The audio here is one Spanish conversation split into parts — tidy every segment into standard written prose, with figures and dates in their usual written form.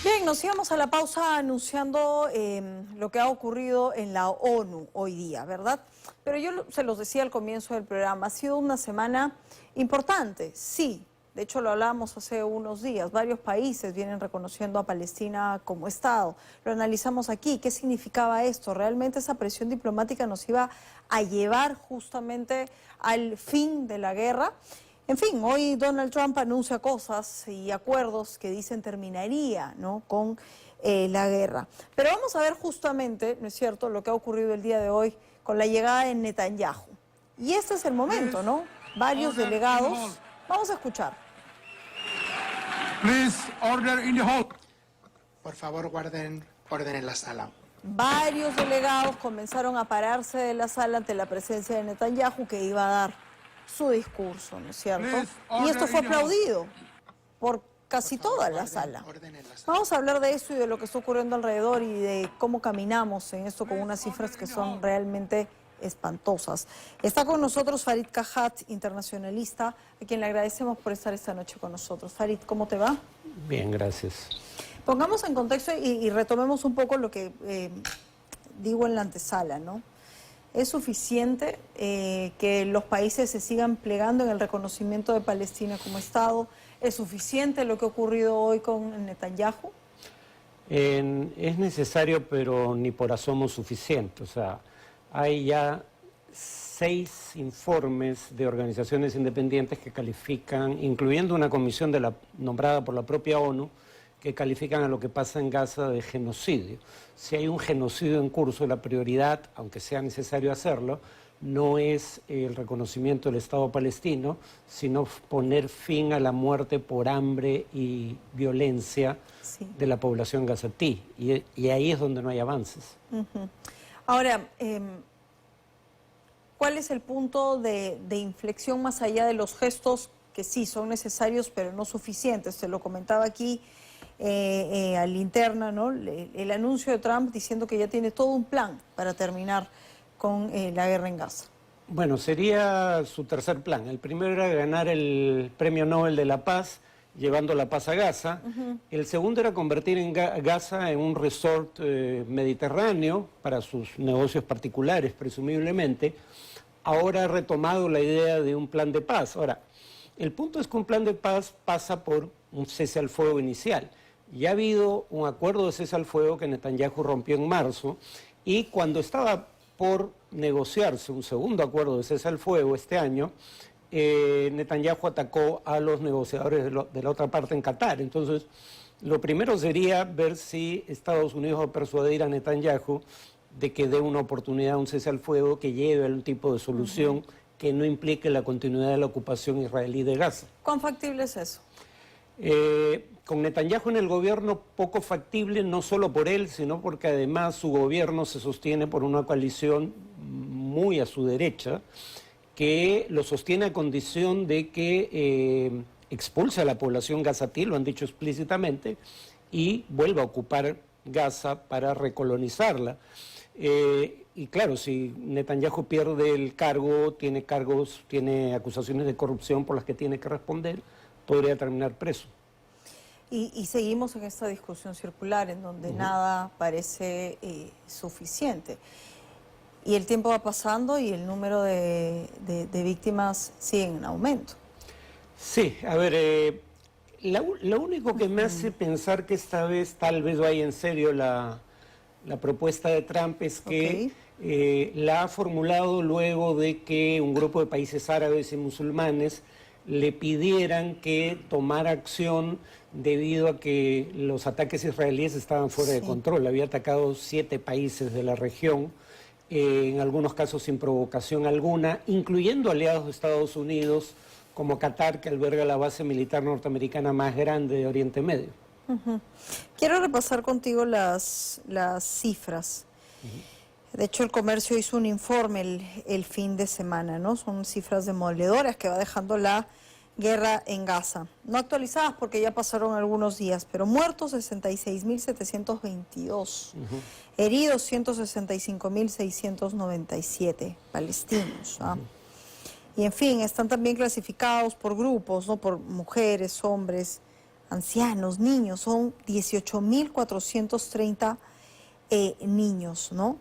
Bien, nos íbamos a la pausa anunciando lo que ha ocurrido en la ONU hoy día, ¿verdad? Pero yo se los decía al comienzo del programa, ha sido una semana importante, sí. De hecho, lo hablábamos hace unos días. Varios países vienen reconociendo a Palestina como Estado. Lo analizamos aquí. ¿Qué significaba esto? ¿Realmente esa presión diplomática nos iba a llevar justamente al fin de la guerra? En fin, hoy Donald Trump anuncia cosas y acuerdos que dicen terminaría, ¿no?, con la guerra. Pero vamos a ver justamente, ¿no es cierto?, lo que ha ocurrido el día de hoy con la llegada de Netanyahu. Y este es el momento, ¿no? Varios delegados. Vamos a escuchar. Please, order in the hall. Por favor, guarden orden en la sala. Varios delegados comenzaron a pararse de la sala ante la presencia de Netanyahu, que iba a dar su discurso, ¿no es cierto? Y esto fue aplaudido por casi toda la sala. Vamos a hablar de eso y de lo que está ocurriendo alrededor y de cómo caminamos en esto con unas cifras que son realmente espantosas. Está con nosotros Farid Kahat, internacionalista, a quien le agradecemos por estar esta noche con nosotros. Farid, ¿cómo te va? Bien, gracias. Pongamos en contexto y retomemos un poco lo que digo en la antesala, ¿no? ¿Es suficiente que los países se sigan plegando en el reconocimiento de Palestina como Estado? ¿Es suficiente lo que ha ocurrido hoy con Netanyahu? Es necesario, pero ni por asomo suficiente. O sea, hay ya 6 informes de organizaciones independientes que califican, incluyendo una comisión nombrada por la propia ONU, que califican a lo que pasa en Gaza de genocidio. Si hay un genocidio en curso, la prioridad, aunque sea necesario hacerlo, no es el reconocimiento del Estado palestino, sino poner fin a la muerte por hambre y violencia de la población gazatí. Y ahí es donde no hay avances. Ahora, ¿cuál es el punto de inflexión más allá de los gestos que sí son necesarios pero no suficientes? Se lo comentaba aquí a Linterna, ¿no? El anuncio de Trump diciendo que ya tiene todo un plan para terminar con la guerra en Gaza. Bueno, sería su tercer plan. El primero era ganar el Premio Nobel de la Paz, llevando la paz a Gaza. El segundo era convertir en Gaza en un resort mediterráneo para sus negocios particulares, presumiblemente. Ahora ha retomado la idea de un plan de paz. Ahora, el punto es que un plan de paz pasa por un cese al fuego inicial. Ya ha habido un acuerdo de cese al fuego que Netanyahu rompió en marzo, y cuando estaba por negociarse un segundo acuerdo de cese al fuego este año, Netanyahu atacó a los negociadores de la otra parte en Qatar. Entonces, lo primero sería ver si Estados Unidos va a persuadir a Netanyahu de que dé una oportunidad a un cese al fuego que lleve a un tipo de solución que no implique la continuidad de la ocupación israelí de Gaza. ¿Cuán factible es eso? Con Netanyahu en el gobierno, poco factible, no solo por él, sino porque además su gobierno se sostiene por una coalición muy a su derecha, que lo sostiene a condición de que expulse a la población gazatí, lo han dicho explícitamente, y vuelva a ocupar Gaza para recolonizarla. Y claro, si Netanyahu pierde el cargo, tiene acusaciones de corrupción por las que tiene que responder, podría terminar preso. Y seguimos en esta discusión circular en donde nada parece suficiente. Y el tiempo va pasando y el número de víctimas sigue en aumento. Sí, a ver, lo único que me hace pensar que esta vez tal vez vaya en serio la propuesta de Trump es que la ha formulado luego de que un grupo de países árabes y musulmanes le pidieran que tomara acción debido a que los ataques israelíes estaban fuera de control. Había atacado 7 países de la región, en algunos casos sin provocación alguna, incluyendo aliados de Estados Unidos como Qatar, que alberga la base militar norteamericana más grande de Oriente Medio. Quiero repasar contigo las cifras. De hecho, el Comercio hizo un informe el fin de semana, ¿no? Son cifras demoledoras que va dejando la guerra en Gaza. No actualizadas porque ya pasaron algunos días, pero muertos 66.722, heridos 165.697 palestinos. Y en fin, están también clasificados por grupos, ¿no? Por mujeres, hombres, ancianos, niños, son 18.430 niños, ¿no?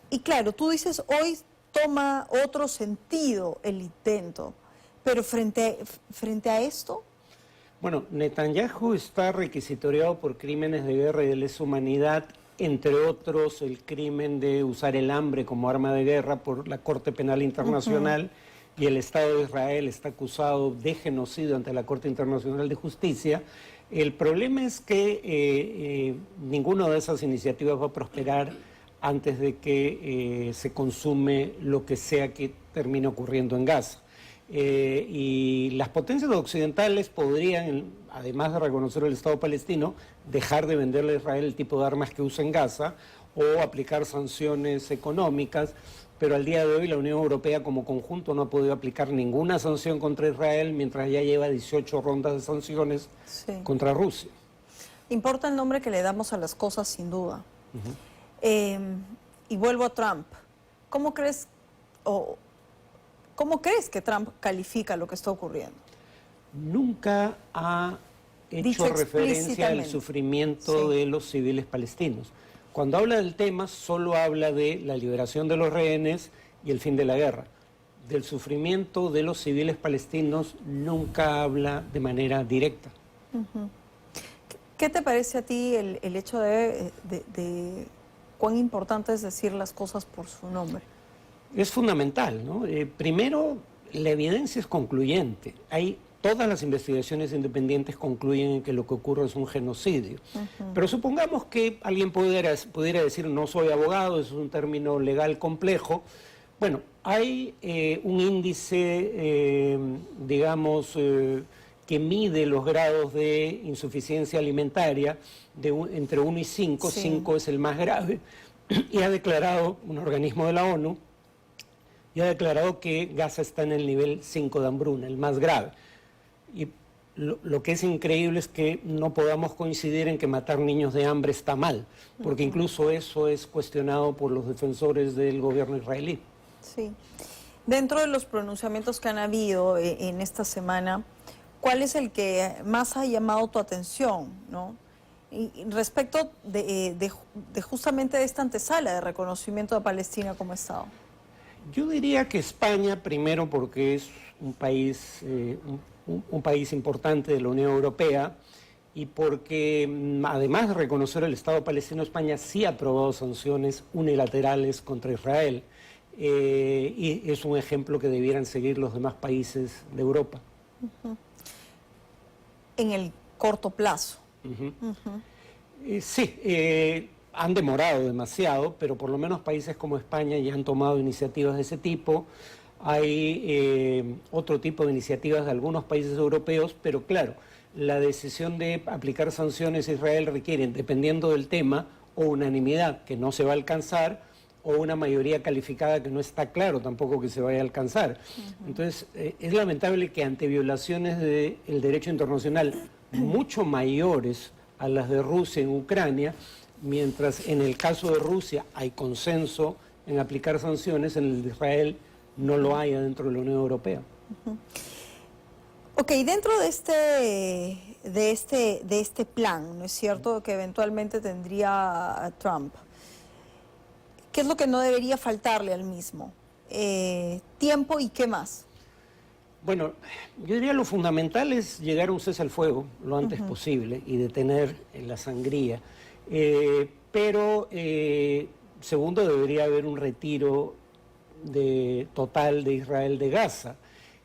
Y claro, tú dices, hoy toma otro sentido el intento, pero frente a esto... Bueno, Netanyahu está requisitoriado por crímenes de guerra y de lesa humanidad, entre otros el crimen de usar el hambre como arma de guerra por la Corte Penal Internacional, y el Estado de Israel está acusado de genocidio ante la Corte Internacional de Justicia. El problema es que ninguna de esas iniciativas va a prosperar antes de que se consume lo que sea que termine ocurriendo en Gaza. Y las potencias occidentales podrían, además de reconocer el Estado palestino, dejar de venderle a Israel el tipo de armas que usa en Gaza o aplicar sanciones económicas, pero al día de hoy la Unión Europea como conjunto no ha podido aplicar ninguna sanción contra Israel, mientras ya lleva 18 rondas de sanciones contra Rusia. Importa el nombre que le damos a las cosas, sin duda. Y vuelvo a Trump. ¿Cómo crees que Trump califica lo que está ocurriendo? Nunca ha hecho referencia al sufrimiento de los civiles palestinos. Cuando habla del tema, solo habla de la liberación de los rehenes y el fin de la guerra. Del sufrimiento de los civiles palestinos nunca habla de manera directa. ¿Qué te parece a ti el hecho de cuán importante es decir las cosas por su nombre? Es fundamental, ¿no? Primero, la evidencia es concluyente. Todas las investigaciones independientes concluyen en que lo que ocurre es un genocidio. Pero supongamos que alguien pudiera decir, no soy abogado, es un término legal complejo. Bueno, hay un índice, digamos, que mide los grados de insuficiencia alimentaria entre 1 y 5. 5 es el más grave. Y ha declarado un organismo de la ONU, y ha declarado que Gaza está en el nivel 5 de hambruna, el más grave. Y lo que es increíble es que no podamos coincidir en que matar niños de hambre está mal, porque incluso eso es cuestionado por los defensores del gobierno israelí. Sí. Dentro de los pronunciamientos que han habido en esta semana, ¿cuál es el que más ha llamado tu atención, ¿no? Y respecto de justamente de esta antesala de reconocimiento de Palestina como Estado. Yo diría que España, primero porque es un país importante de la Unión Europea, y porque además de reconocer el Estado palestino, España sí ha aprobado sanciones unilaterales contra Israel, y es un ejemplo que debieran seguir los demás países de Europa. En el corto plazo. Sí, han demorado demasiado, pero por lo menos países como España ya han tomado iniciativas de ese tipo. Hay otro tipo de iniciativas de algunos países europeos, pero claro, la decisión de aplicar sanciones a Israel requiere, dependiendo del tema, o unanimidad que no se va a alcanzar, o una mayoría calificada que no está claro tampoco que se vaya a alcanzar. Entonces, es lamentable que ante violaciones del derecho internacional mucho mayores a las de Rusia en Ucrania, mientras en el caso de Rusia hay consenso en aplicar sanciones, en el de Israel no lo haya dentro de la Unión Europea. Ok, dentro de este plan, ¿no es cierto?, que eventualmente tendría Trump, ¿qué es lo que no debería faltarle al mismo? ¿Tiempo y qué más? Bueno, yo diría lo fundamental es llegar a un cese al fuego lo antes posible y detener la sangría. Pero segundo, debería haber un retiro total de Israel de Gaza.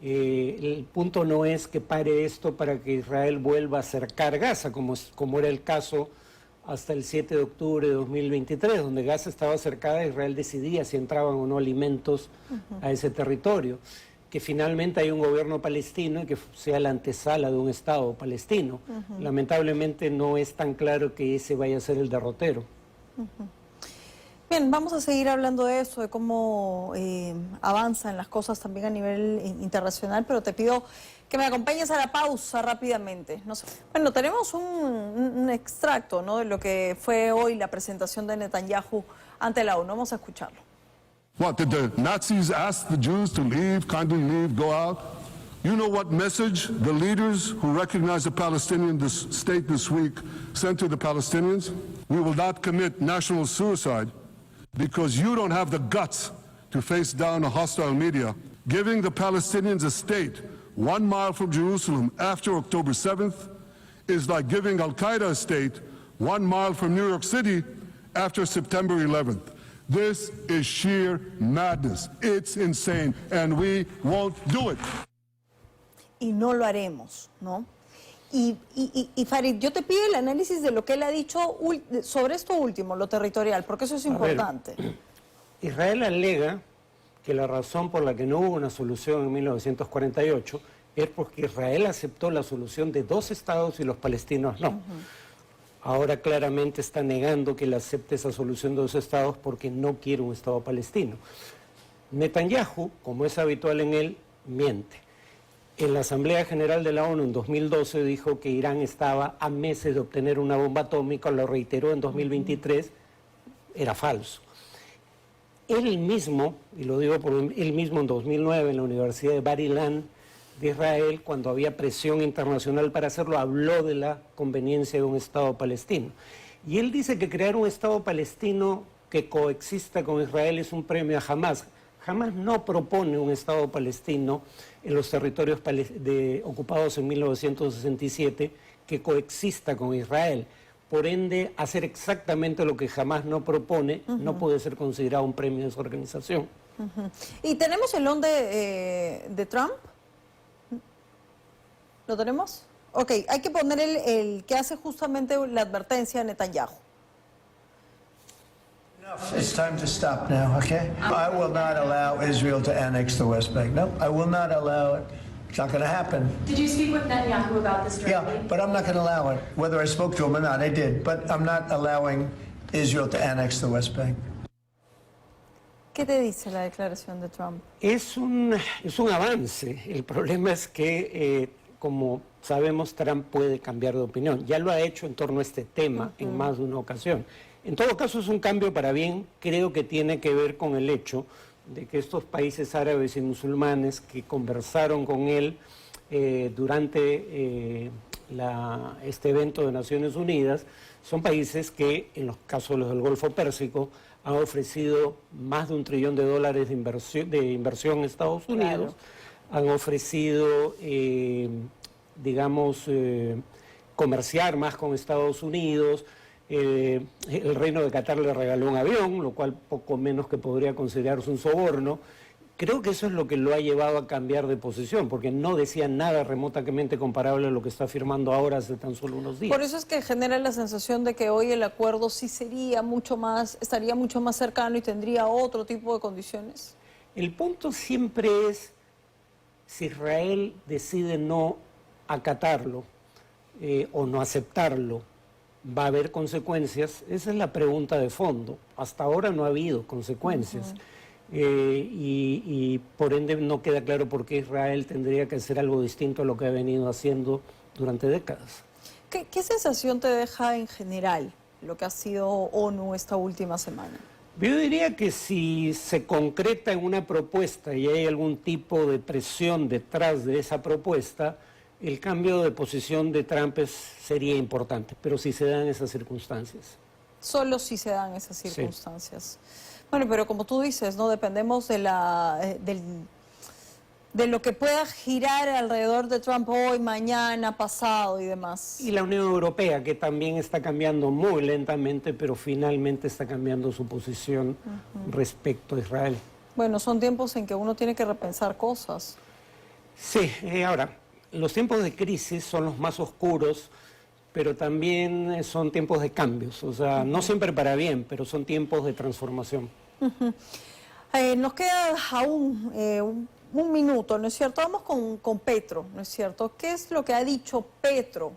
El punto no es que pare esto para que Israel vuelva a cercar Gaza, como era el caso hasta el 7 de octubre de 2023, donde Gaza estaba cercada, Israel decidía si entraban o no alimentos a ese territorio. Que finalmente hay un gobierno palestino y que sea la antesala de un Estado palestino. Lamentablemente no es tan claro que ese vaya a ser el derrotero. Bien, vamos a seguir hablando de eso, de cómo avanzan las cosas también a nivel internacional, pero te pido que me acompañes a la pausa rápidamente. No sé. Bueno, tenemos un extracto, ¿no?, de lo que fue hoy la presentación de Netanyahu ante la ONU. Vamos a escucharlo. What, did the Nazis ask the Jews to leave, kindly leave, go out? You know what message the leaders who recognize the Palestinian state this week sent to the Palestinians? We will not commit national suicide because you don't have the guts to face down a hostile media. Giving the Palestinians a state 1 mile from Jerusalem after October 7th is like giving Al-Qaeda a state 1 mile from New York City after September 11th. This is sheer madness. It's insane, and we won't do it. Y no lo haremos, ¿no? Y Farid, yo te pido el análisis de lo que él ha dicho sobre esto último, lo territorial, porque eso es importante. Israel alega que la razón por la que no hubo una solución en 1948 es porque Israel aceptó la solución de 2 estados y los palestinos no. Ahora claramente está negando que él acepte esa solución de 2 estados porque no quiere un estado palestino. Netanyahu, como es habitual en él, miente. En la Asamblea General de la ONU en 2012 dijo que Irán estaba a meses de obtener una bomba atómica, lo reiteró en 2023, era falso. Él mismo, y lo digo por él mismo en 2009 en la Universidad de Bar Ilan de Israel, cuando había presión internacional para hacerlo, habló de la conveniencia de un Estado palestino. Y él dice que crear un Estado palestino que coexista con Israel es un premio a Hamás. Hamás no propone un Estado palestino en los territorios ocupados en 1967 que coexista con Israel. Por ende, hacer exactamente lo que Hamás no propone no puede ser considerado un premio de esa organización. ¿Y tenemos el on de Trump? ¿Lo tenemos? Ok, hay que poner el que hace justamente la advertencia de Netanyahu. It's time to stop now, okay? I will not allow Israel to annex the West Bank. No, I will not allow it. It's not going to happen. Did you speak with Netanyahu about this directly? Yeah, but I'm not going to allow it. Whether I spoke to him or not, I did. But I'm not allowing Israel to annex the West Bank. ¿Qué te dice la declaración de Trump? Es un avance. El problema es que, como sabemos, Trump puede cambiar de opinión. Ya lo ha hecho en torno a este tema en más de una ocasión. En todo caso, es un cambio para bien. Creo que tiene que ver con el hecho de que estos países árabes y musulmanes que conversaron con él durante este evento de Naciones Unidas son países que, en los casos de los del Golfo Pérsico, han ofrecido más de $1 trillón de inversión en Estados Unidos, han ofrecido, comerciar más con Estados Unidos. El Reino de Qatar le regaló un avión, lo cual poco menos que podría considerarse un soborno. Creo que eso es lo que lo ha llevado a cambiar de posición, porque no decía nada remotamente comparable a lo que está afirmando ahora hace tan solo unos días. Por eso es que genera la sensación de que hoy el acuerdo sí estaría mucho más cercano y tendría otro tipo de condiciones. El punto siempre es si Israel decide no acatarlo o no aceptarlo, ¿va a haber consecuencias? Esa es la pregunta de fondo. Hasta ahora no ha habido consecuencias. Y por ende no queda claro por qué Israel tendría que hacer algo distinto a lo que ha venido haciendo durante décadas. ¿Qué sensación te deja en general lo que ha sido ONU esta última semana? Yo diría que si se concreta en una propuesta y hay algún tipo de presión detrás de esa propuesta, el cambio de posición de Trump sería importante, pero si se dan esas circunstancias. Solo si se dan esas circunstancias. Sí. Bueno, pero como tú dices, no dependemos de lo que pueda girar alrededor de Trump hoy, mañana, pasado y demás. Y la Unión Europea, que también está cambiando muy lentamente, pero finalmente está cambiando su posición respecto a Israel. Bueno, son tiempos en que uno tiene que repensar cosas. Sí, ahora, los tiempos de crisis son los más oscuros, pero también son tiempos de cambios. O sea, no siempre para bien, pero son tiempos de transformación. Nos queda aún un minuto, ¿no es cierto? Vamos con Petro, ¿no es cierto? ¿Qué es lo que ha dicho Petro?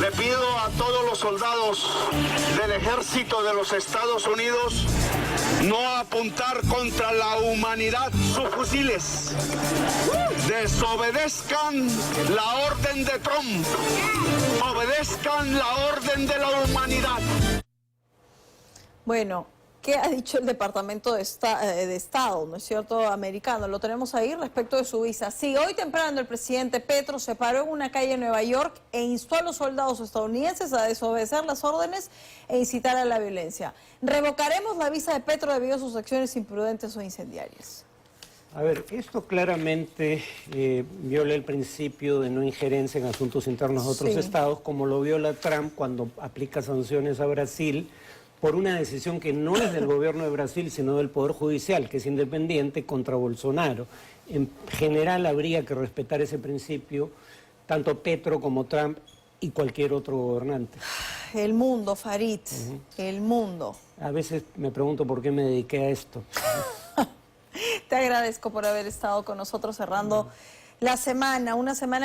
Le pido a todos los soldados del ejército de los Estados Unidos no apuntar contra la humanidad sus fusiles. Desobedezcan la orden de Trump. Obedezcan la orden de la humanidad. Bueno, ¿Qué ha dicho el Departamento de Estado, no es cierto, americano? Lo tenemos ahí respecto de su visa. Sí, hoy temprano el presidente Petro se paró en una calle en Nueva York e instó a los soldados estadounidenses a desobedecer las órdenes e incitar a la violencia. Revocaremos la visa de Petro debido a sus acciones imprudentes o incendiarias. A ver, esto claramente viola el principio de no injerencia en asuntos internos de otros estados, como lo viola Trump cuando aplica sanciones a Brasil por una decisión que no es del gobierno de Brasil, sino del Poder Judicial, que es independiente, contra Bolsonaro. En general habría que respetar ese principio, tanto Petro como Trump y cualquier otro gobernante. El mundo, Farid, el mundo. A veces me pregunto por qué me dediqué a esto. Te agradezco por haber estado con nosotros cerrando la semana, una semana